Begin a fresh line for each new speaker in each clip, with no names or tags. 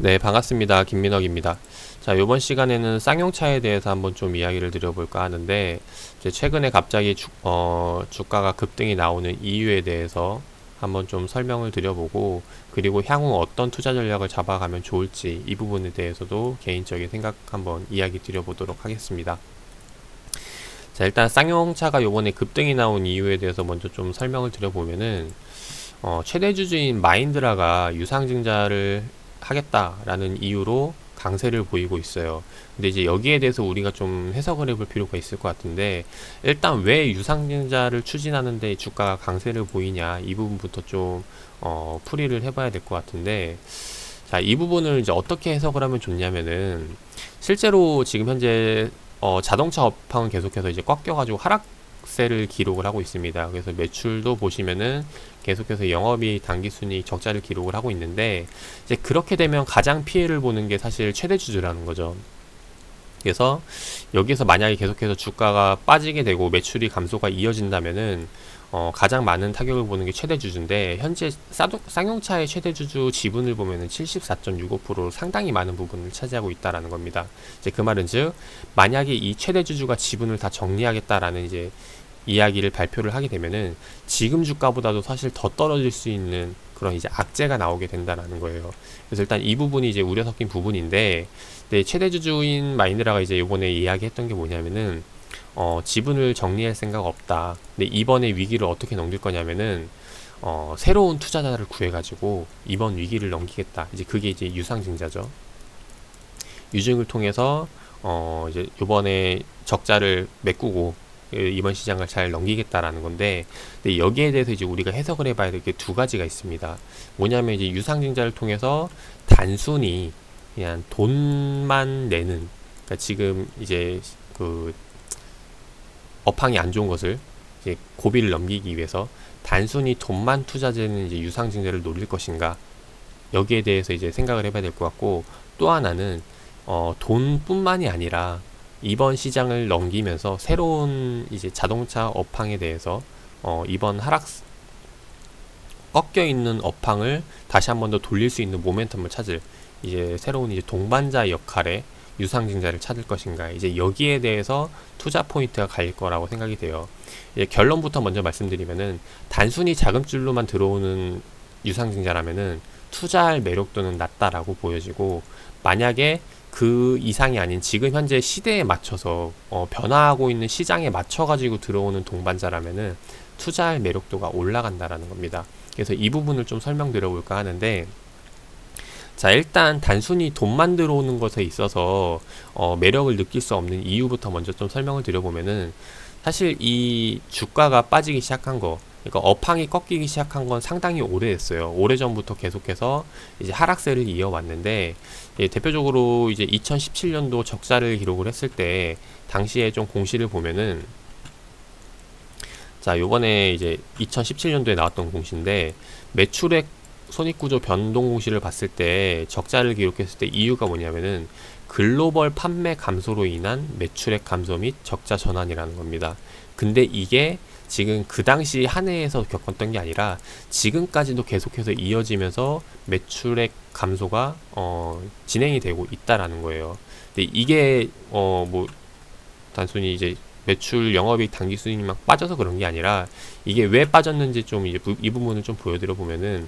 네, 반갑습니다. 김민혁입니다. 자, 이번 시간에는 쌍용차에 대해서 한번 좀 이야기를 드려볼까 하는데, 이제 최근에 갑자기 주가가 급등이 나오는 이유에 대해서 한번 좀 설명을 드려보고, 그리고 향후 어떤 투자 전략을 잡아가면 좋을지 이 부분에 대해서도 개인적인 생각 한번 이야기 드려보도록 하겠습니다. 자, 일단 쌍용차가 요번에 급등이 나온 이유에 대해서 먼저 좀 설명을 드려보면은, 최대 주주인 마인드라가 유상증자를 하겠다라는 이유로 강세를 보이고 있어요. 근데 이제 여기에 대해서 우리가 좀 해석을 해볼 필요가 있을 것 같은데, 일단 왜 유상증자를 추진하는데 주가가 강세를 보이냐, 이 부분부터 좀 풀이를 해봐야 될 것 같은데, 자, 이 부분을 이제 어떻게 해석을 하면 좋냐면은, 실제로 지금 현재 자동차 업황은 계속해서 이제 꺾여가지고 하락세를 기록을 하고 있습니다. 그래서 매출도 보시면은 계속해서 영업이익, 당기순이익 적자를 기록을 하고 있는데, 이제 그렇게 되면 가장 피해를 보는 게 사실 최대주주라는 거죠. 그래서 여기에서 만약에 계속해서 주가가 빠지게 되고 매출이 감소가 이어진다면은 가장 많은 타격을 보는 게 최대주주인데, 현재 쌍용차의 최대주주 지분을 보면은 74.65%로 상당히 많은 부분을 차지하고 있다라는 겁니다. 이제 그 말은 즉, 만약에 이 최대주주가 지분을 다 정리하겠다라는 이제 이야기를 발표를 하게 되면은 지금 주가보다도 사실 더 떨어질 수 있는 그런 이제 악재가 나오게 된다라는 거예요. 그래서 일단 이 부분이 이제 우려 섞인 부분인데, 네, 최대주주인 마인드라가 이제 요번에 이야기했던 게 뭐냐면은 지분을 정리할 생각 없다. 근데 이번에 위기를 어떻게 넘길 거냐면은 새로운 투자자를 구해가지고 이번 위기를 넘기겠다. 이제 그게 이제 유상증자죠. 유증을 통해서 이제 요번에 적자를 메꾸고 이번 시장을 잘 넘기겠다라는 건데, 근데 여기에 대해서 이제 우리가 해석을 해봐야 될 게 두 가지가 있습니다. 뭐냐면 이제 유상증자를 통해서 단순히 그냥 돈만 내는, 그러니까 지금 이제 그 업황이 안 좋은 것을 이제 고비를 넘기기 위해서 단순히 돈만 투자되는 이제 유상증자를 노릴 것인가, 여기에 대해서 이제 생각을 해봐야 될 것 같고, 또 하나는 돈뿐만이 아니라 이번 시장을 넘기면서 새로운 이제 자동차 업황에 대해서 이번 하락 꺾여 있는 업황을 다시 한 번 더 돌릴 수 있는 모멘텀을 찾을 이제 새로운 이제 동반자 역할의 유상증자를 찾을 것인가, 이제 여기에 대해서 투자 포인트가 갈릴 거라고 생각이 돼요. 이제 결론부터 먼저 말씀드리면은, 단순히 자금줄로만 들어오는 유상증자라면은 투자할 매력도는 낮다라고 보여지고, 만약에 그 이상이 아닌 지금 현재 시대에 맞춰서 변화하고 있는 시장에 맞춰 가지고 들어오는 동반자라면은 투자할 매력도가 올라간다라는 겁니다. 그래서 이 부분을 좀 설명드려 볼까 하는데, 자, 일단 단순히 돈만 들어오는 것에 있어서 매력을 느낄 수 없는 이유부터 먼저 좀 설명을 드려보면은, 사실 이 주가가 빠지기 시작한 거, 그러니까 업황이 꺾이기 시작한 건 상당히 오래됐어요. 오래전부터 계속해서 이제 하락세를 이어왔는데, 예, 대표적으로 이제 2017년도 적자를 기록을 했을 때 당시에 좀 공시를 보면은, 자, 요번에 이제 2017년도에 나왔던 공시인데, 매출액 손익구조 변동 공시를 봤을 때 적자를 기록했을 때 이유가 뭐냐면은 글로벌 판매 감소로 인한 매출액 감소 및 적자 전환이라는 겁니다. 근데 이게 지금 그 당시 한 해에서 겪었던 게 아니라 지금까지도 계속해서 이어지면서 매출액 감소가 진행이 되고 있다라는 거예요. 근데 이게 뭐 단순히 이제 매출 영업이익 당기순이익만 빠져서 그런 게 아니라, 이게 왜 빠졌는지 좀 이제 이 부분을 좀 보여드려 보면은,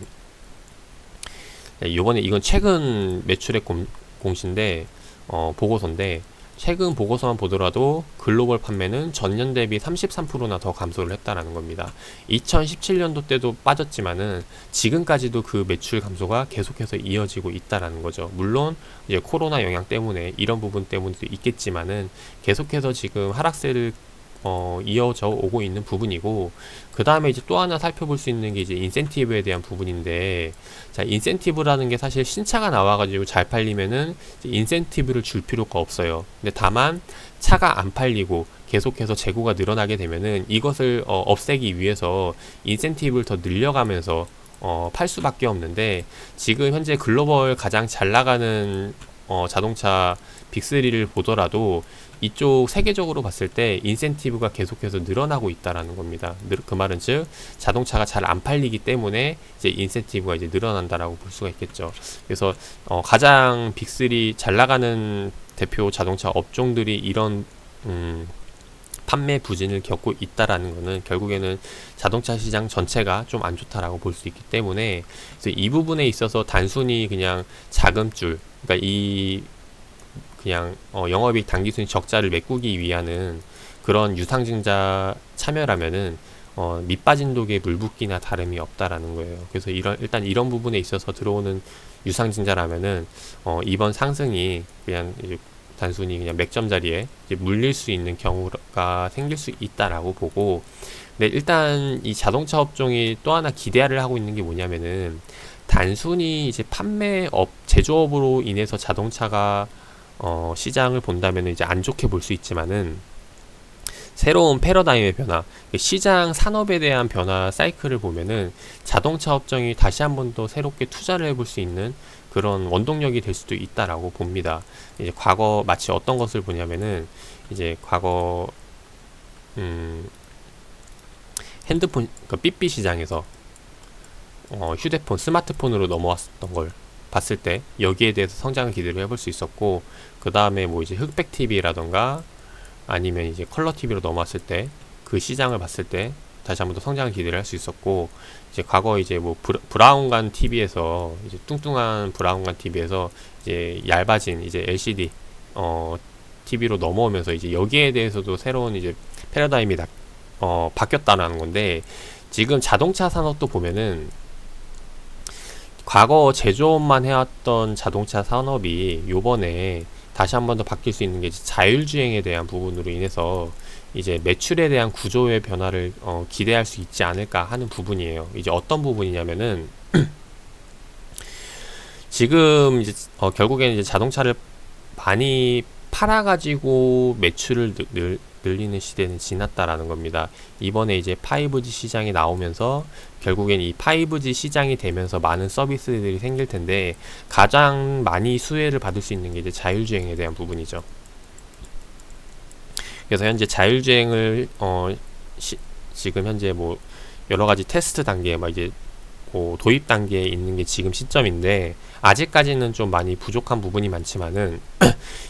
요번에 이건 최근 매출액 공시인데 보고서인데, 최근 보고서만 보더라도 글로벌 판매는 전년 대비 33%나 더 감소를 했다라는 겁니다. 2017년도 때도 빠졌지만은 지금까지도 그 매출 감소가 계속해서 이어지고 있다라는 거죠. 물론 이제 코로나 영향 때문에 이런 부분 때문도 있겠지만은 계속해서 지금 하락세를 이어져 오고 있는 부분이고, 그 다음에 이제 또 하나 살펴볼 수 있는 게 이제 인센티브에 대한 부분인데, 자, 인센티브라는 게 사실 신차가 나와가지고 잘 팔리면은 인센티브를 줄 필요가 없어요. 근데 다만 차가 안 팔리고 계속해서 재고가 늘어나게 되면은 이것을 없애기 위해서 인센티브를 더 늘려가면서 팔 수밖에 없는데, 지금 현재 글로벌 가장 잘 나가는 자동차 빅3를 보더라도 이쪽 세계적으로 봤을 때 인센티브가 계속해서 늘어나고 있다라는 겁니다. 그 말은 즉 자동차가 잘 안 팔리기 때문에 이제 인센티브가 이제 늘어난다라고 볼 수가 있겠죠. 그래서 가장 빅3 잘 나가는 대표 자동차 업종들이 이런 판매 부진을 겪고 있다라는 것은 결국에는 자동차 시장 전체가 좀 안 좋다라고 볼 수 있기 때문에, 그래서 이 부분에 있어서 단순히 그냥 자금줄, 그러니까 이 그냥 영업이익 당기순 적자를 메꾸기 위한 그런 유상증자 참여라면은 밑빠진 독에 물 붓기나 다름이 없다라는 거예요. 그래서 일단 이런 부분에 있어서 들어오는 유상증자라면은 이번 상승이 그냥 이제 단순히 그냥 맥점 자리에 이제 물릴 수 있는 경우가 생길 수 있다라고 보고, 근데 일단 이 자동차 업종이 또 하나 기대를 하고 있는 게 뭐냐면은, 단순히 이제 판매업, 제조업으로 인해서 자동차가 시장을 본다면 이제 안 좋게 볼 수 있지만은, 새로운 패러다임의 변화, 시장 산업에 대한 변화 사이클을 보면은 자동차 업종이 다시 한 번 더 새롭게 투자를 해볼 수 있는 그런 원동력이 될 수도 있다라고 봅니다. 이제 과거 마치 어떤 것을 보냐면은, 이제 과거 핸드폰, 그러니까 삐삐 시장에서 휴대폰, 스마트폰으로 넘어왔던 걸 봤을 때 여기에 대해서 성장을 기대를 해볼 수 있었고, 그 다음에 뭐 이제 흑백 TV라던가 아니면 이제 컬러 TV로 넘어왔을 때 그 시장을 봤을 때 다시 한번 더 성장을 기대를 할 수 있었고, 이제 과거 이제 뭐 브라운관 TV에서 이제 뚱뚱한 브라운관 TV에서 이제 얇아진 이제 LCD TV로 넘어오면서 이제 여기에 대해서도 새로운 이제 패러다임이 바뀌었다는 건데, 지금 자동차 산업도 보면은 과거 제조업만 해왔던 자동차 산업이 요번에 다시 한 번 더 바뀔 수 있는 게 자율주행에 대한 부분으로 인해서 이제 매출에 대한 구조의 변화를 기대할 수 있지 않을까 하는 부분이에요. 이제 어떤 부분이냐면은 지금 이제 결국에는 이제 자동차를 많이 팔아가지고 매출을 늘리는 시대는 지났다라는 겁니다. 이번에 이제 5G 시장이 나오면서 결국엔 이 5G 시장이 되면서 많은 서비스들이 생길 텐데, 가장 많이 수혜를 받을 수 있는 게 이제 자율주행에 대한 부분이죠. 그래서 현재 자율주행을 지금 현재 뭐 여러 가지 테스트 단계, 막 이제 도입 단계에 있는 게 지금 시점인데, 아직까지는 좀 많이 부족한 부분이 많지만은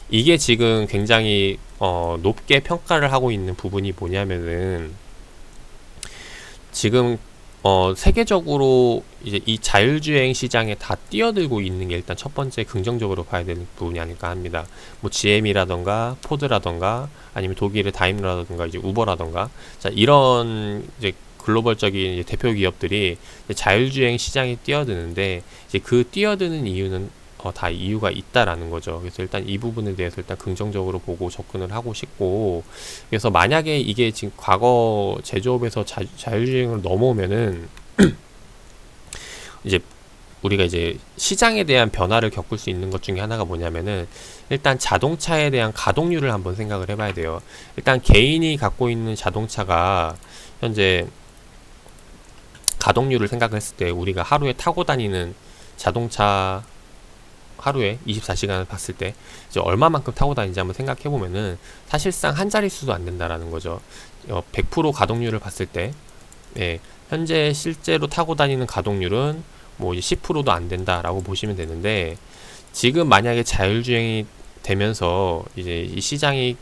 이게 지금 굉장히 높게 평가를 하고 있는 부분이 뭐냐면은, 지금 세계적으로 이제 이 자율주행 시장에 다 뛰어들고 있는 게 일단 첫 번째 긍정적으로 봐야 되는 부분이 아닐까 합니다. 뭐 GM이라던가 포드라던가 아니면 독일의 다임러라던가 이제 우버라던가, 자 이런 이제 글로벌적인 이제 대표 기업들이 이제 자율주행 시장에 뛰어드는데, 이제 그 뛰어드는 이유는 다 이유가 있다라는 거죠. 그래서 일단 이 부분에 대해서 일단 긍정적으로 보고 접근을 하고 싶고, 그래서 만약에 이게 지금 과거 제조업에서 자율주행으로 넘어오면은 이제 우리가 이제 시장에 대한 변화를 겪을 수 있는 것 중에 하나가 뭐냐면은, 일단 자동차에 대한 가동률을 한번 생각을 해봐야 돼요. 일단 개인이 갖고 있는 자동차가 현재 가동률을 생각을 했을 때, 우리가 하루에 타고 다니는 자동차 하루에 24시간을 봤을 때 이제 얼마만큼 타고 다니는지 한번 생각해 보면은 사실상 한 자릿수도 안 된다라는 거죠. 100% 가동률을 봤을 때, 예, 현재 실제로 타고 다니는 가동률은 뭐 이제 10%도 안 된다라고 보시면 되는데, 지금 만약에 자율주행이 되면서 이제 이 시장이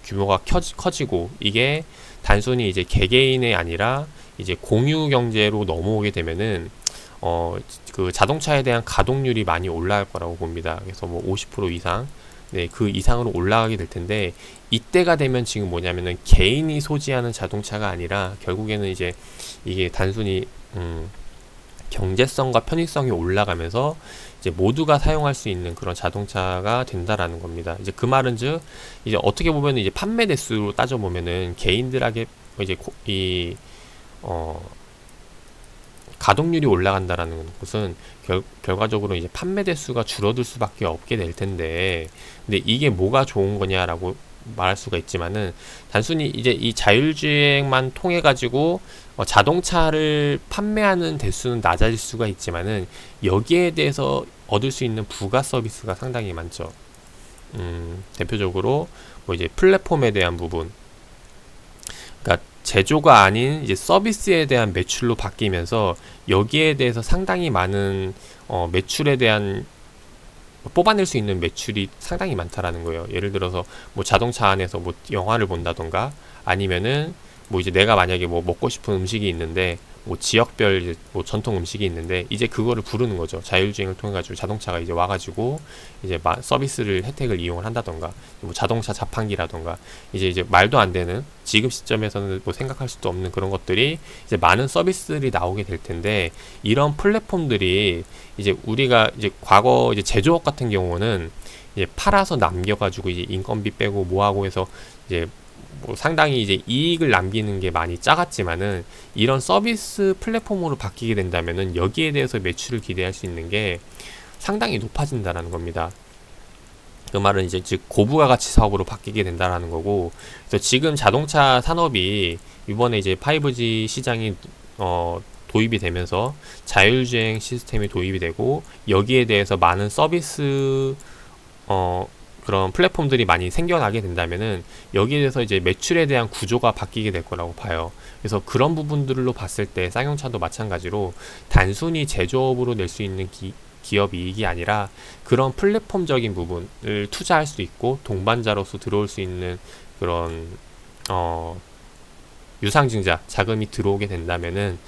규모가 커지고 이게 단순히 이제 개개인이 아니라 이제 공유 경제로 넘어오게 되면은 그 자동차에 대한 가동률이 많이 올라갈 거라고 봅니다. 그래서 뭐 50% 이상, 네, 그 이상으로 올라가게 될 텐데, 이때가 되면 지금 뭐냐면은 개인이 소지하는 자동차가 아니라 결국에는 이제 이게 단순히 경제성과 편의성이 올라가면서 이제 모두가 사용할 수 있는 그런 자동차가 된다라는 겁니다. 이제 그 말은 즉 이제 어떻게 보면 이제 판매 대수로 따져 보면은 개인들에게 이제 가동률이 올라간다라는 것은 결과적으로 이제 판매 대수가 줄어들 수밖에 없게 될 텐데, 근데 이게 뭐가 좋은 거냐라고 말할 수가 있지만은, 단순히 이제 이 자율주행만 통해 가지고 자동차를 판매하는 대수는 낮아질 수가 있지만은 여기에 대해서 얻을 수 있는 부가 서비스가 상당히 많죠. 대표적으로 뭐 이제 플랫폼에 대한 부분, 그러니까 제조가 아닌 이제 서비스에 대한 매출로 바뀌면서 여기에 대해서 상당히 많은 매출에 대한 뽑아낼 수 있는 매출이 상당히 많다라는 거예요. 예를 들어서 뭐 자동차 안에서 뭐 영화를 본다던가, 아니면은 뭐 이제 내가 만약에 뭐 먹고 싶은 음식이 있는데 뭐 지역별 이제 뭐 전통 음식이 있는데 이제 그거를 부르는 거죠. 자율주행을 통해 가지고 자동차가 이제 와가지고 이제 서비스를 혜택을 이용을 한다던가, 뭐 자동차 자판기라던가, 이제 말도 안 되는, 지금 시점에서는 뭐 생각할 수도 없는 그런 것들이 이제 많은 서비스들이 나오게 될 텐데, 이런 플랫폼들이 이제 우리가 이제 과거 이제 제조업 같은 경우는 이제 팔아서 남겨가지고 이제 인건비 빼고 뭐하고 해서 이제 뭐 상당히 이제 이익을 남기는 게 많이 작았지만은, 이런 서비스 플랫폼으로 바뀌게 된다면은 여기에 대해서 매출을 기대할 수 있는 게 상당히 높아진다라는 겁니다. 그 말은 이제 즉 고부가 가치 사업으로 바뀌게 된다라는 거고, 그래서 지금 자동차 산업이 이번에 이제 5G 시장이 도입이 되면서 자율주행 시스템이 도입이 되고, 여기에 대해서 많은 서비스 그런 플랫폼들이 많이 생겨나게 된다면은 여기에 대해서 이제 매출에 대한 구조가 바뀌게 될 거라고 봐요. 그래서 그런 부분들로 봤을 때 쌍용차도 마찬가지로 단순히 제조업으로 낼 수 있는 기업 이익이 아니라 그런 플랫폼적인 부분을 투자할 수 있고 동반자로서 들어올 수 있는 그런 유상증자 자금이 들어오게 된다면은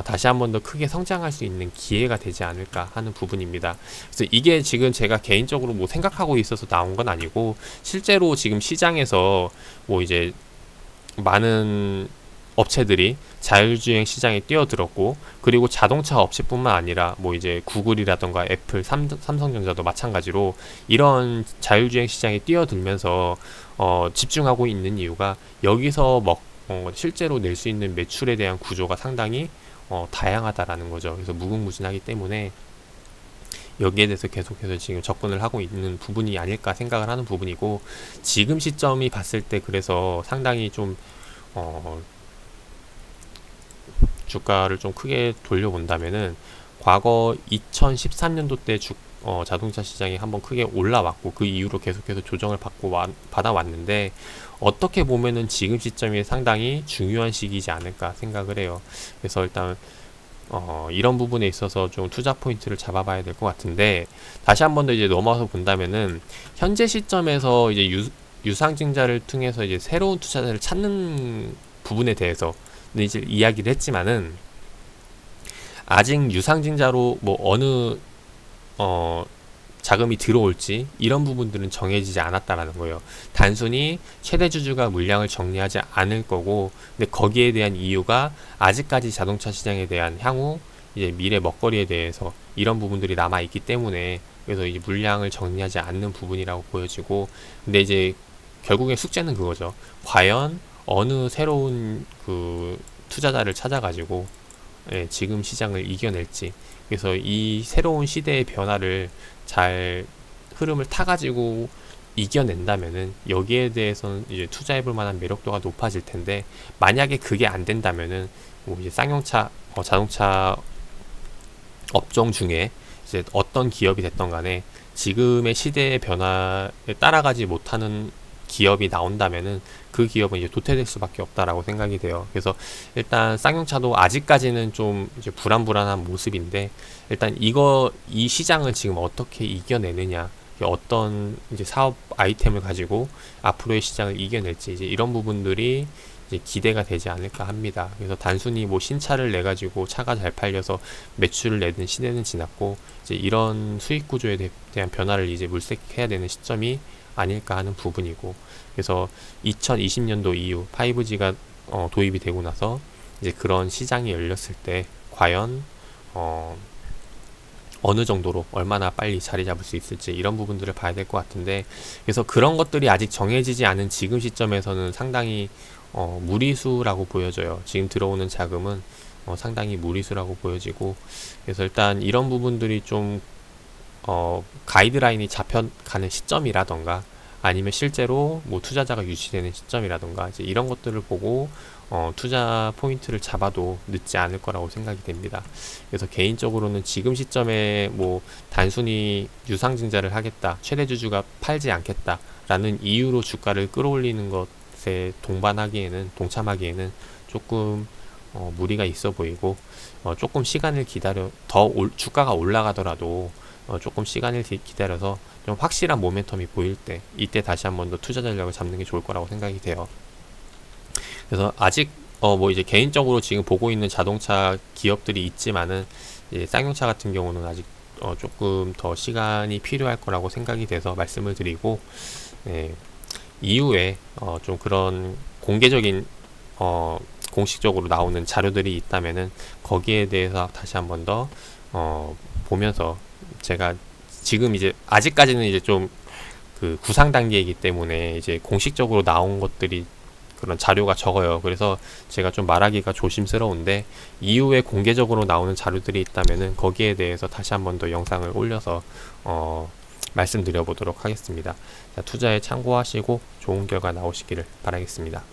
다시 한 번 더 크게 성장할 수 있는 기회가 되지 않을까 하는 부분입니다. 그래서 이게 지금 제가 개인적으로 뭐 생각하고 있어서 나온 건 아니고, 실제로 지금 시장에서 뭐 이제 많은 업체들이 자율주행 시장에 뛰어들었고, 그리고 자동차 업체뿐만 아니라 뭐 이제 구글이라던가 애플, 삼성전자도 마찬가지로 이런 자율주행 시장에 뛰어들면서 집중하고 있는 이유가, 여기서 실제로 낼 수 있는 매출에 대한 구조가 상당히 다양하다라는 거죠. 그래서 무궁무진하기 때문에 여기에 대해서 계속해서 지금 접근을 하고 있는 부분이 아닐까 생각을 하는 부분이고, 지금 시점이 봤을 때 그래서 상당히 좀 주가를 좀 크게 돌려본다면은, 과거 2013년도 때 자동차 시장이 한번 크게 올라왔고 그 이후로 계속해서 조정을 받아왔는데, 어떻게 보면은 지금 시점이 상당히 중요한 시기이지 않을까 생각을 해요. 그래서 일단 이런 부분에 있어서 좀 투자 포인트를 잡아봐야 될 것 같은데, 다시 한 번 더 이제 넘어와서 본다면은 현재 시점에서 이제 유상증자를 통해서 이제 새로운 투자자를 찾는 부분에 대해서 이제 이야기를 했지만은, 아직 유상증자로 뭐 어느 자금이 들어올지 이런 부분들은 정해지지 않았다라는 거예요. 단순히 최대 주주가 물량을 정리하지 않을 거고, 근데 거기에 대한 이유가 아직까지 자동차 시장에 대한 향후 이제 미래 먹거리에 대해서 이런 부분들이 남아 있기 때문에, 그래서 이제 물량을 정리하지 않는 부분이라고 보여지고, 근데 이제 결국에 숙제는 그거죠. 과연 어느 새로운 그 투자자를 찾아가지고 지금 시장을 이겨낼지. 그래서 이 새로운 시대의 변화를 잘 흐름을 타가지고 이겨낸다면은 여기에 대해서는 이제 투자해볼 만한 매력도가 높아질 텐데, 만약에 그게 안 된다면은 뭐 이제 쌍용차 자동차 업종 중에 이제 어떤 기업이 됐던 간에 지금의 시대의 변화에 따라가지 못하는 기업이 나온다면은 그 기업은 이제 도태될 수밖에 없다라고 생각이 돼요. 그래서 일단 쌍용차도 아직까지는 좀 이제 불안불안한 모습인데, 일단 이 시장을 지금 어떻게 이겨내느냐, 어떤 이제 사업 아이템을 가지고 앞으로의 시장을 이겨낼지, 이제 이런 부분들이 이제 기대가 되지 않을까 합니다. 그래서 단순히 뭐 신차를 내 가지고 차가 잘 팔려서 매출을 내는 시대는 지났고, 이제 이런 수익 구조에 대한 변화를 이제 물색해야 되는 시점이 아닐까 하는 부분이고, 그래서 2020년도 이후 5G가 도입이 되고 나서 이제 그런 시장이 열렸을 때 과연 어느 정도로 얼마나 빨리 자리 잡을 수 있을지, 이런 부분들을 봐야 될 것 같은데, 그래서 그런 것들이 아직 정해지지 않은 지금 시점에서는 상당히 무리수라고 보여져요. 지금 들어오는 자금은 상당히 무리수라고 보여지고, 그래서 일단 이런 부분들이 좀 가이드라인이 잡혀가는 시점이라던가, 아니면 실제로 뭐 투자자가 유치되는 시점이라던가 이제 이런 것들을 보고 투자 포인트를 잡아도 늦지 않을 거라고 생각이 됩니다. 그래서 개인적으로는 지금 시점에 뭐 단순히 유상증자를 하겠다, 최대 주주가 팔지 않겠다라는 이유로 주가를 끌어올리는 것에 동참하기에는 조금 무리가 있어 보이고, 조금 시간을 기다려 주가가 올라가더라도 조금 시간을 기다려서 좀 확실한 모멘텀이 보일 때, 이때 다시 한번 더 투자 전략을 잡는 게 좋을 거라고 생각이 돼요. 그래서 아직 뭐 이제 개인적으로 지금 보고 있는 자동차 기업들이 있지만은 이제 쌍용차 같은 경우는 아직 조금 더 시간이 필요할 거라고 생각이 돼서 말씀을 드리고, 네, 이후에 좀 그런 공개적인 공식적으로 나오는 자료들이 있다면은 거기에 대해서 다시 한번 더 보면서, 제가 지금 이제 아직까지는 이제 좀 그 구상 단계이기 때문에 이제 공식적으로 나온 것들이 그런 자료가 적어요. 그래서 제가 좀 말하기가 조심스러운데, 이후에 공개적으로 나오는 자료들이 있다면은 거기에 대해서 다시 한번 더 영상을 올려서 말씀드려 보도록 하겠습니다. 자, 투자에 참고하시고 좋은 결과 나오시기를 바라겠습니다.